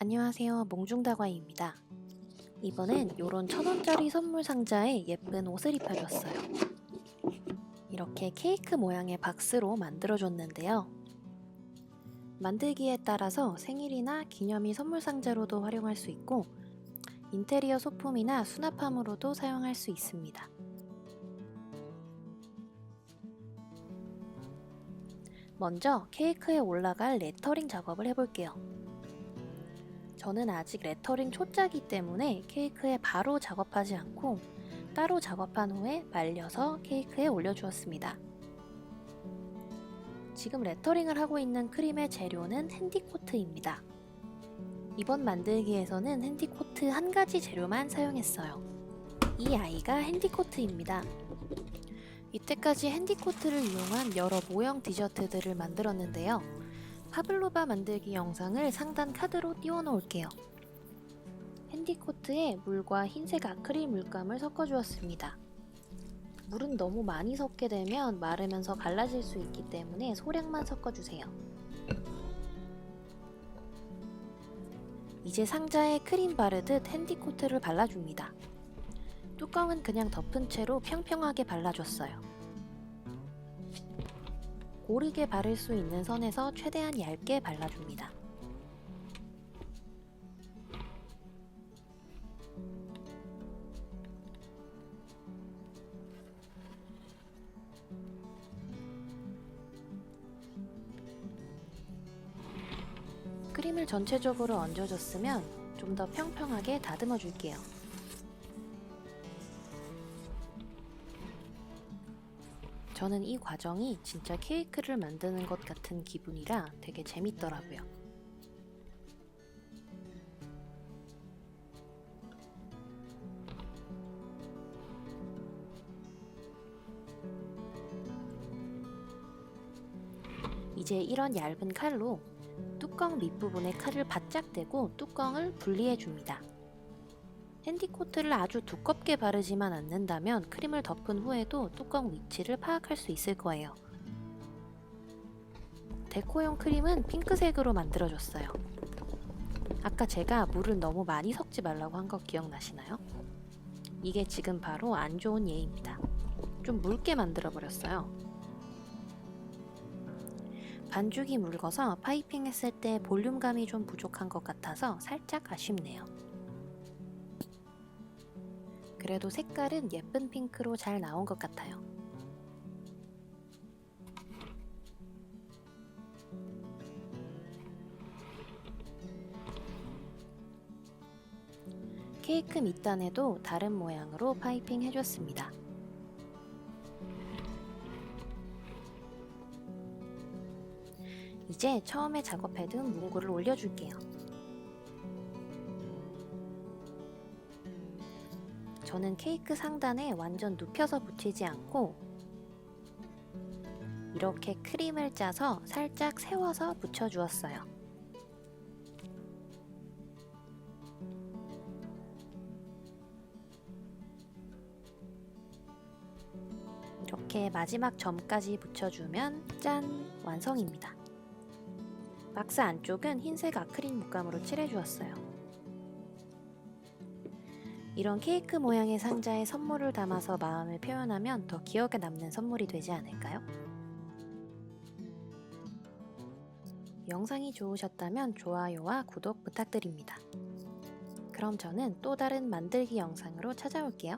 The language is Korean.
안녕하세요. 몽중다과입니다. 이번엔 요런 1,000원짜리 선물 상자에 예쁜 옷을 입혀줬어요. 이렇게 케이크 모양의 박스로 만들어줬는데요. 만들기에 따라서 생일이나 기념일 선물 상자로도 활용할 수 있고 인테리어 소품이나 수납함으로도 사용할 수 있습니다. 먼저 케이크에 올라갈 레터링 작업을 해볼게요. 저는 아직 레터링 초짜기 때문에 케이크에 바로 작업하지 않고 따로 작업한 후에 말려서 케이크에 올려주었습니다. 지금 레터링을 하고 있는 크림의 재료는 핸디코트입니다. 이번 만들기에서는 핸디코트 한 가지 재료만 사용했어요. 이 아이가 핸디코트입니다. 이때까지 핸디코트를 이용한 여러 모형 디저트들을 만들었는데요. 파블로바 만들기 영상을 상단 카드로 띄워 놓을게요. 핸디코트에 물과 흰색 아크릴 물감을 섞어 주었습니다. 물은 너무 많이 섞게 되면 마르면서 갈라질 수 있기 때문에 소량만 섞어 주세요. 이제 상자에 크림 바르듯 핸디코트를 발라줍니다. 뚜껑은 그냥 덮은 채로 평평하게 발라줬어요. 고르게 바를 수 있는 선에서 최대한 얇게 발라줍니다. 크림을 전체적으로 얹어줬으면 좀 더 평평하게 다듬어 줄게요. 저는 이 과정이 진짜 케이크를 만드는 것 같은 기분이라 되게 재밌더라고요. 이제 이런 얇은 칼로 뚜껑 밑부분에 칼을 바짝 대고 뚜껑을 분리해 줍니다. 핸디코트를 아주 두껍게 바르지만 않는다면 크림을 덮은 후에도 뚜껑 위치를 파악할 수 있을 거예요. 데코용 크림은 핑크색으로 만들어줬어요. 아까 제가 물을 너무 많이 섞지 말라고 한 거 기억나시나요? 이게 지금 바로 안 좋은 예입니다. 좀 묽게 만들어버렸어요. 반죽이 묽어서 파이핑 했을 때 볼륨감이 좀 부족한 것 같아서 살짝 아쉽네요. 그래도 색깔은 예쁜 핑크로 잘 나온 것 같아요. 케이크 밑단에도 다른 모양으로 파이핑 해줬습니다. 이제 처음에 작업해둔 문구를 올려줄게요. 저는 케이크 상단에 완전 눕혀서 붙이지 않고 이렇게 크림을 짜서 살짝 세워서 붙여주었어요. 이렇게 마지막 점까지 붙여주면 짠! 완성입니다. 박스 안쪽은 흰색 아크릴 물감으로 칠해주었어요. 이런 케이크 모양의 상자에 선물을 담아서 마음을 표현하면 더 기억에 남는 선물이 되지 않을까요? 영상이 좋으셨다면 좋아요와 구독 부탁드립니다. 그럼 저는 또 다른 만들기 영상으로 찾아올게요.